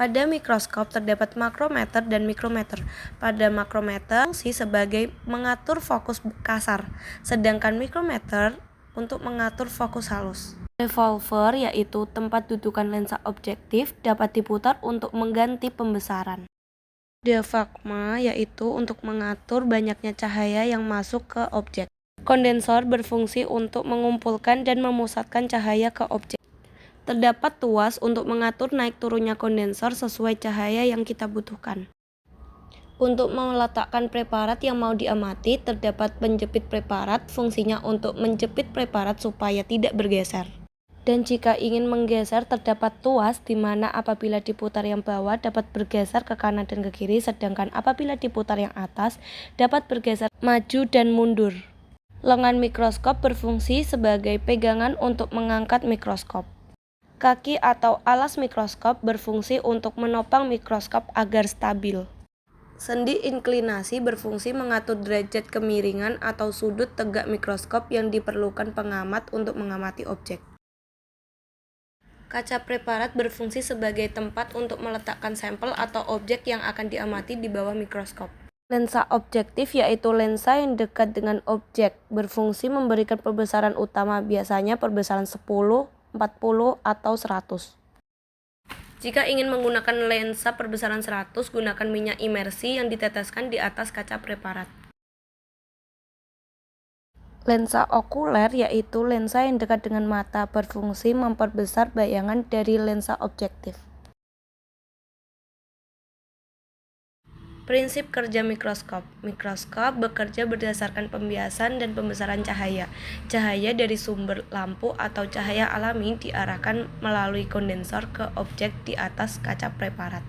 Pada mikroskop terdapat makrometer dan mikrometer. Pada makrometer fungsi sebagai mengatur fokus kasar, sedangkan mikrometer untuk mengatur fokus halus. Revolver yaitu tempat dudukan lensa objektif dapat diputar untuk mengganti pembesaran. Diafragma yaitu untuk mengatur banyaknya cahaya yang masuk ke objek. Kondensor berfungsi untuk mengumpulkan dan memusatkan cahaya ke objek. Terdapat tuas untuk mengatur naik turunnya kondensor sesuai cahaya yang kita butuhkan. Untuk meletakkan preparat yang mau diamati, terdapat penjepit preparat, fungsinya untuk menjepit preparat supaya tidak bergeser. Dan jika ingin menggeser, terdapat tuas di mana apabila diputar yang bawah dapat bergeser ke kanan dan ke kiri, sedangkan apabila diputar yang atas dapat bergeser maju dan mundur. Lengan mikroskop berfungsi sebagai pegangan untuk mengangkat mikroskop. Kaki atau alas mikroskop berfungsi untuk menopang mikroskop agar stabil. Sendi inklinasi berfungsi mengatur derajat kemiringan atau sudut tegak mikroskop yang diperlukan pengamat untuk mengamati objek. Kaca preparat berfungsi sebagai tempat untuk meletakkan sampel atau objek yang akan diamati di bawah mikroskop. Lensa objektif yaitu lensa yang dekat dengan objek, berfungsi memberikan perbesaran utama, biasanya perbesaran 10, 40, atau 100. Jika ingin menggunakan lensa perbesaran 100, gunakan minyak imersi yang diteteskan di atas kaca preparat. Lensa okuler yaitu lensa yang dekat dengan mata, berfungsi memperbesar bayangan dari lensa objektif. Prinsip kerja mikroskop. Mikroskop bekerja berdasarkan pembiasan dan pembesaran cahaya. Cahaya dari sumber lampu atau cahaya alami diarahkan melalui kondensor ke objek di atas kaca preparat.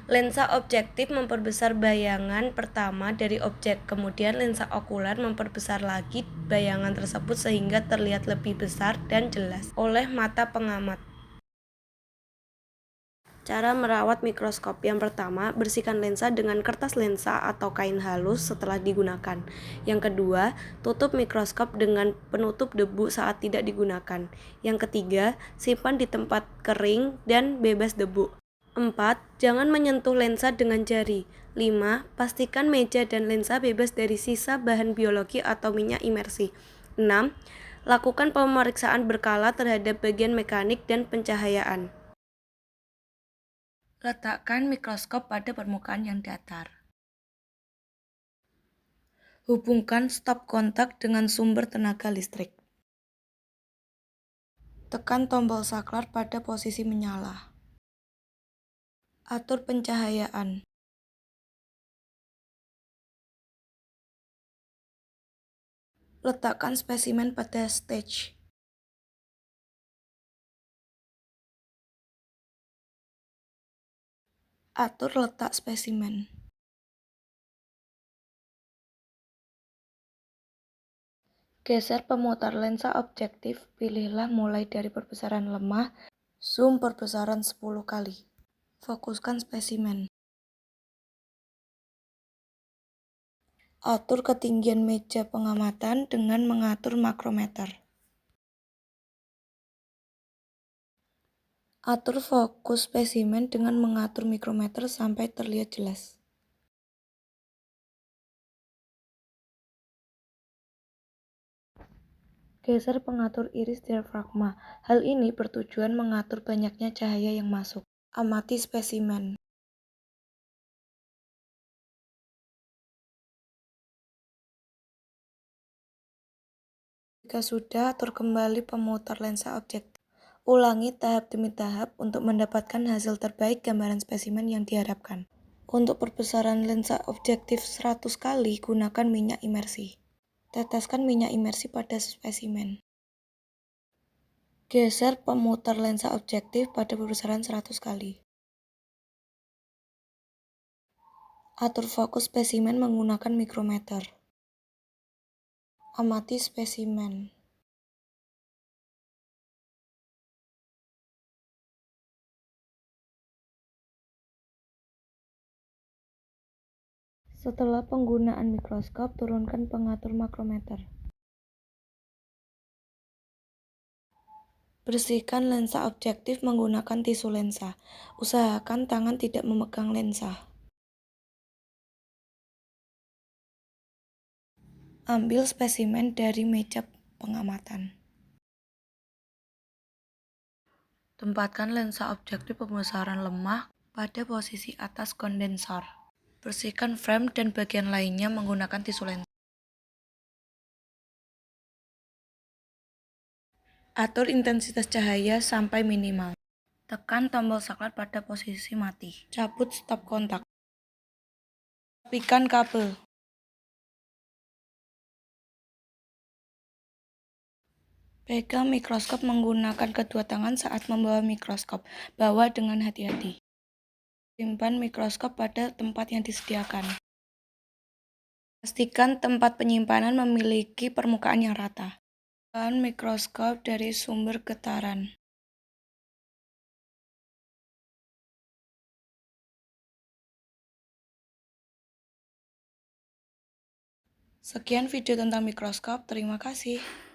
Lensa objektif memperbesar bayangan pertama dari objek, kemudian lensa okuler memperbesar lagi bayangan tersebut sehingga terlihat lebih besar dan jelas oleh mata pengamat. Cara merawat mikroskop. Yang pertama, bersihkan lensa dengan kertas lensa atau kain halus setelah digunakan. Yang kedua, tutup mikroskop dengan penutup debu saat tidak digunakan. Yang ketiga, simpan di tempat kering dan bebas debu. 4. Jangan menyentuh lensa dengan jari. 5. Pastikan meja dan lensa bebas dari sisa bahan biologi atau minyak imersi. 6. Lakukan pemeriksaan berkala terhadap bagian mekanik dan pencahayaan. Letakkan mikroskop pada permukaan yang datar. Hubungkan stop kontak dengan sumber tenaga listrik. Tekan tombol saklar pada posisi menyala. Atur pencahayaan. Letakkan spesimen pada stage. Atur letak spesimen. Geser pemutar lensa objektif, pilihlah mulai dari perbesaran lemah, zoom perbesaran 10 kali. Fokuskan spesimen. Atur ketinggian meja pengamatan dengan mengatur makrometer. Atur fokus spesimen dengan mengatur mikrometer sampai terlihat jelas. Geser pengatur iris diafragma. Hal ini bertujuan mengatur banyaknya cahaya yang masuk. Amati spesimen. Jika sudah, atur kembali pemutar lensa objektif. Ulangi tahap demi tahap untuk mendapatkan hasil terbaik gambaran spesimen yang diharapkan. Untuk perbesaran lensa objektif 100 kali, gunakan minyak imersi. Teteskan minyak imersi pada spesimen. Geser pemutar lensa objektif pada perbesaran 100 kali. Atur fokus spesimen menggunakan mikrometer. Amati spesimen. Setelah penggunaan mikroskop, turunkan pengatur makrometer. Bersihkan lensa objektif menggunakan tisu lensa. Usahakan tangan tidak memegang lensa. Ambil spesimen dari meja pengamatan. Tempatkan lensa objektif pembesaran lemah pada posisi atas kondensor. Bersihkan frame dan bagian lainnya menggunakan tisu lensa. Atur intensitas cahaya sampai minimal. Tekan tombol saklar pada posisi mati. Cabut stop kontak. Rapikan kabel. Pegang mikroskop menggunakan kedua tangan saat membawa mikroskop. Bawa dengan hati-hati. Simpan mikroskop pada tempat yang disediakan. Pastikan tempat penyimpanan memiliki permukaan yang rata. Tekan mikroskop dari sumber getaran. Sekian video tentang mikroskop. Terima kasih.